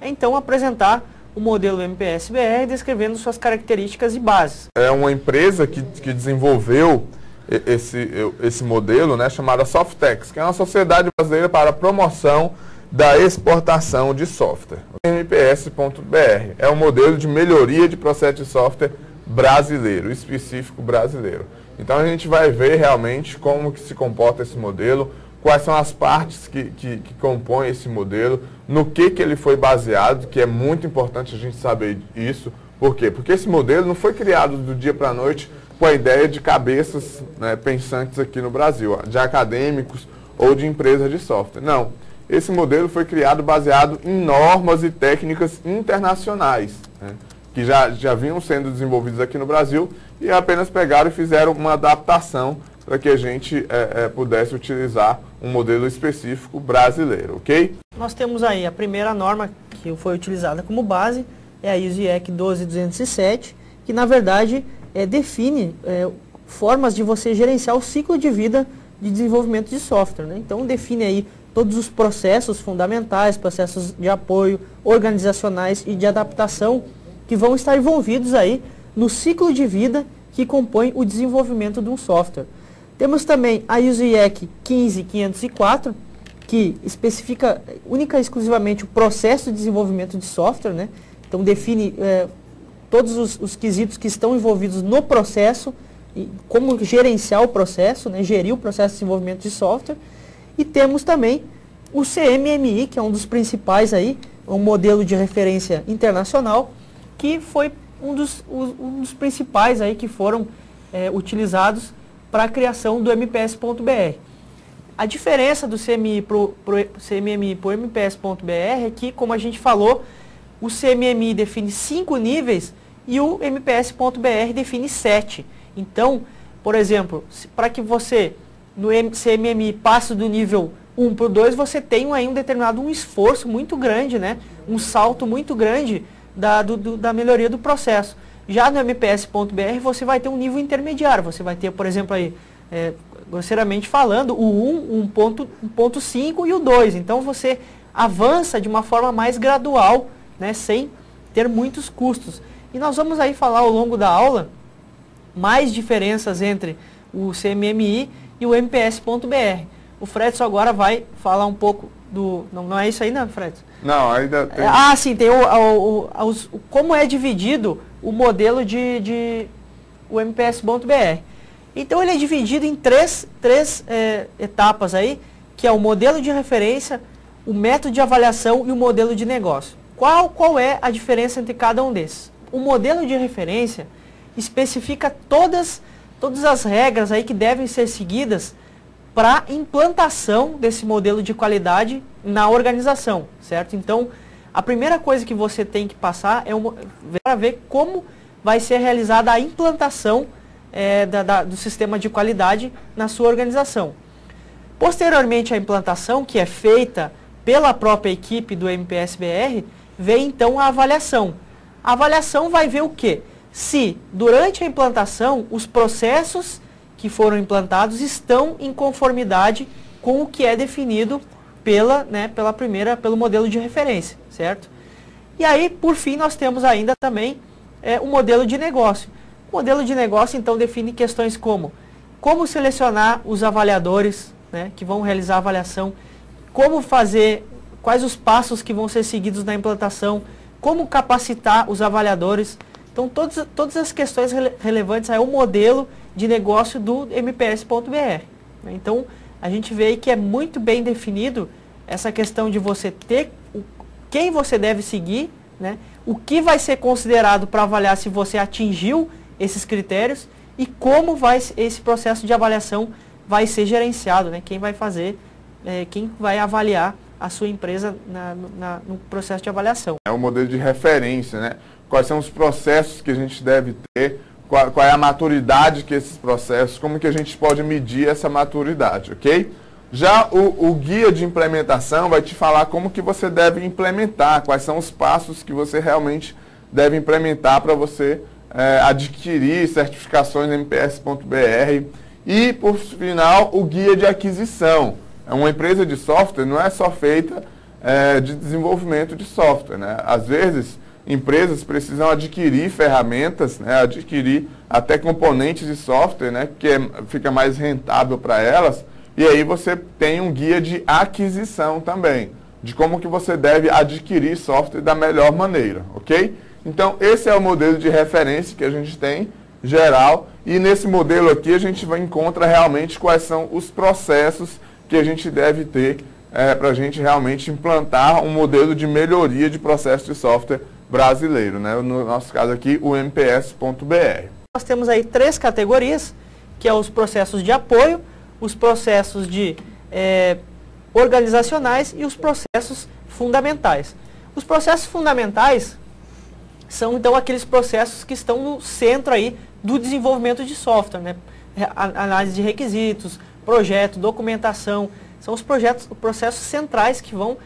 é então apresentar o modelo MPS-BR descrevendo suas características e bases. É uma empresa que desenvolveu esse modelo, né, chamada Softex, que é uma sociedade brasileira para a promoção da exportação de software. MPS.br é um modelo de melhoria de processo de software brasileiro, específico brasileiro. Então a gente vai ver realmente como que se comporta esse modelo, quais são as partes que compõem esse modelo, no que ele foi baseado, que é muito importante a gente saber isso. Por quê? Porque esse modelo não foi criado do dia para a noite com a ideia de cabeças, né, pensantes aqui no Brasil, de acadêmicos ou de empresas de software. Não. Esse modelo foi criado baseado em normas e técnicas internacionais, né, que já vinham sendo desenvolvidas aqui no Brasil e apenas pegaram e fizeram uma adaptação para que a gente pudesse utilizar um modelo específico brasileiro, ok? Nós temos aí a primeira norma que foi utilizada como base, é a ISO IEC 12207, que na verdade define formas de você gerenciar o ciclo de vida de desenvolvimento de software, né? Então define aí todos os processos fundamentais, processos de apoio, organizacionais e de adaptação que vão estar envolvidos aí no ciclo de vida que compõe o desenvolvimento de um software. Temos também a ISO IEC 15504, que especifica única e exclusivamente o processo de desenvolvimento de software, né? Então define todos os quesitos que estão envolvidos no processo, e como gerenciar o processo, né? Gerir o processo de desenvolvimento de software. E temos também o CMMI, que é um dos principais aí, um modelo de referência internacional, que foi um dos principais aí que foram utilizados para a criação do MPS.br. A diferença do CMMI para o MPS.br é que, como a gente falou, o CMMI define 5 níveis e o MPS.br define 7. Então, por exemplo, para que você no CMMI passe do nível 1 para o 2, você tem aí um esforço muito grande, né? Um salto muito grande da melhoria do processo. Já no MPS.br você vai ter um nível intermediário, você vai ter, por exemplo, aí, grosseiramente falando, o 1, 1.5 e o 2. Então você avança de uma forma mais gradual, né, sem ter muitos custos. E nós vamos aí falar ao longo da aula mais diferenças entre o CMMI e o MPS.br. O Fredson agora vai falar um pouco do... Não é isso aí, não, Fredson? Não, ainda tem... Sim, tem como é dividido o modelo de o MPS.br. Então ele é dividido em três etapas aí, que é o modelo de referência, o método de avaliação e o modelo de negócio. Qual é a diferença entre cada um desses? O modelo de referência especifica todas as regras aí que devem ser seguidas para a implantação desse modelo de qualidade na organização, certo? Então, a primeira coisa que você tem que passar é para ver como vai ser realizada a implantação do sistema de qualidade na sua organização. Posteriormente à implantação, que é feita pela própria equipe do MPS-BR, vem então a avaliação. A avaliação vai ver o quê? Se, durante a implantação, os processos que foram implantados estão em conformidade com o que é definido pelo modelo de referência, certo? E aí, por fim, nós temos ainda também o modelo de negócio. O modelo de negócio, então, define questões como selecionar os avaliadores, né, que vão realizar a avaliação, quais os passos que vão ser seguidos na implantação, como capacitar os avaliadores. Então, todas as questões relevantes ao modelo de negócio do MPS.br. Então, a gente vê aí que é muito bem definido essa questão de você ter quem você deve seguir, né? O que vai ser considerado para avaliar se você atingiu esses critérios e como esse processo de avaliação vai ser gerenciado, né? Quem vai fazer, quem vai avaliar a sua empresa no processo de avaliação. É um modelo de referência, né? Quais são os processos que a gente deve ter, qual é a maturidade que esses processos, como que a gente pode medir essa maturidade, ok? Já o guia de implementação vai te falar como que você deve implementar, quais são os passos que você realmente deve implementar para você adquirir certificações no MPS.br. E, por final, o guia de aquisição. Uma empresa de software não é só feita de desenvolvimento de software, né? Às vezes, empresas precisam adquirir ferramentas, né? Adquirir até componentes de software, né? Que fica mais rentável para elas. E aí você tem um guia de aquisição também, de como que você deve adquirir software da melhor maneira, ok? Então, esse é o modelo de referência que a gente tem, geral, e nesse modelo aqui a gente encontra realmente quais são os processos que a gente deve ter para a gente realmente implantar um modelo de melhoria de processo de software brasileiro, né? No nosso caso aqui, o MPS.br. Nós temos aí 3 categorias, que é os processos de apoio, os processos de organizacionais e os processos fundamentais. Os processos fundamentais são, então, aqueles processos que estão no centro aí do desenvolvimento de software, né? Análise de requisitos, projeto, documentação, são os processos centrais que vão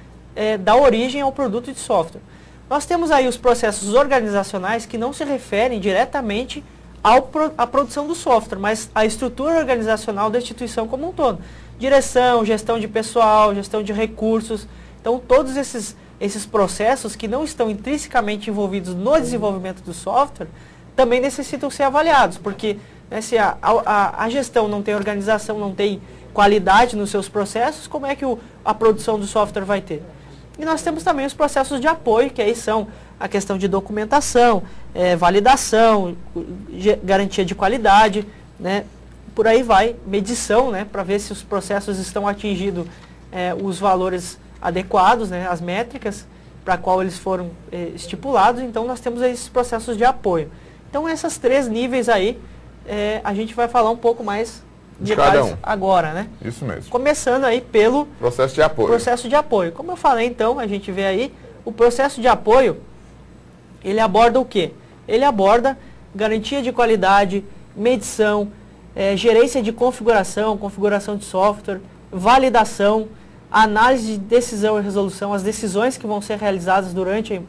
dar origem ao produto de software. Nós temos aí os processos organizacionais que não se referem diretamente à produção do software, mas à estrutura organizacional da instituição como um todo. Direção, gestão de pessoal, gestão de recursos. Então, todos esses processos que não estão intrinsecamente envolvidos no desenvolvimento do software também necessitam ser avaliados, porque, né, se a gestão não tem organização, não tem qualidade nos seus processos, como é que a produção do software vai ter? E nós temos também os processos de apoio, que aí são a questão de documentação, validação, garantia de qualidade, né? Por aí vai, medição, né, para ver se os processos estão atingindo os valores adequados, né, as métricas para qual eles foram estipulados. Então nós temos esses processos de apoio. Então esses 3 níveis aí, a gente vai falar um pouco mais de cada um agora, né? Isso mesmo. Começando aí pelo processo de apoio. Processo de apoio. Como eu falei, então, a gente vê aí, o processo de apoio, ele aborda o quê? Ele aborda garantia de qualidade, medição, gerência de configuração de software, validação, análise de decisão e resolução, as decisões que vão ser realizadas durante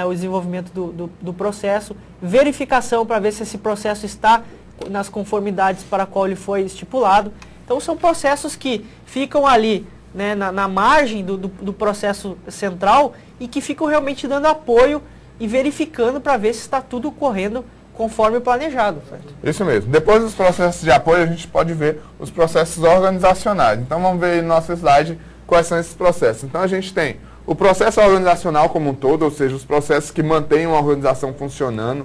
o desenvolvimento do processo, verificação para ver se esse processo está nas conformidades para a qual ele foi estipulado. Então são processos que ficam ali, né, na margem do processo central e que ficam realmente dando apoio e verificando para ver se está tudo correndo conforme planejado. Certo? Isso mesmo. Depois dos processos de apoio, a gente pode ver os processos organizacionais. Então vamos ver no nosso slide quais são esses processos. Então a gente tem o processo organizacional como um todo, ou seja, os processos que mantêm uma organização funcionando.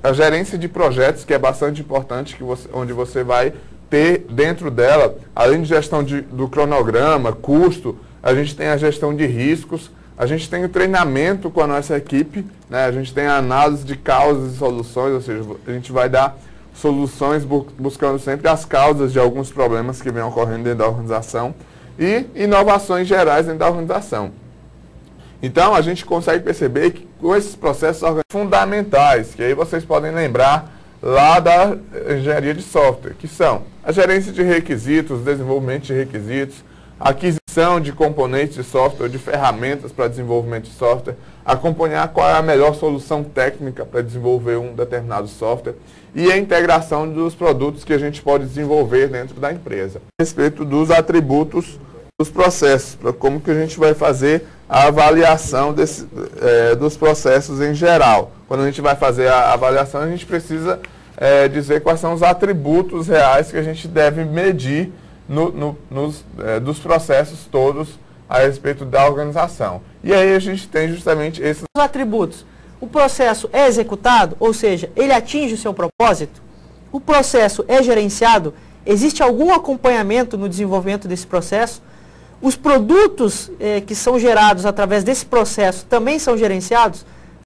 A gerência de projetos, que é bastante importante, onde você vai ter dentro dela, além de gestão do cronograma, custo, a gente tem a gestão de riscos, a gente tem o treinamento com a nossa equipe, né? A gente tem a análise de causas e soluções, ou seja, a gente vai dar soluções buscando sempre as causas de alguns problemas que vêm ocorrendo dentro da organização e inovações gerais dentro da organização. Então, a gente consegue perceber que com esses processos fundamentais, que aí vocês podem lembrar lá da engenharia de software, que são a gerência de requisitos, desenvolvimento de requisitos, aquisição de componentes de software, de ferramentas para desenvolvimento de software, acompanhar qual é a melhor solução técnica para desenvolver um determinado software e a integração dos produtos que a gente pode desenvolver dentro da empresa. A respeito dos atributos dos processos, para como que a gente vai fazer a avaliação dos processos em geral. Quando a gente vai fazer a avaliação, a gente precisa dizer quais são os atributos reais que a gente deve medir dos processos todos a respeito da organização. E aí a gente tem justamente esses atributos. O processo é executado, ou seja, ele atinge o seu propósito? O processo é gerenciado? Existe algum acompanhamento no desenvolvimento desse processo? Os produtos que são gerados através desse processo também são gerenciados?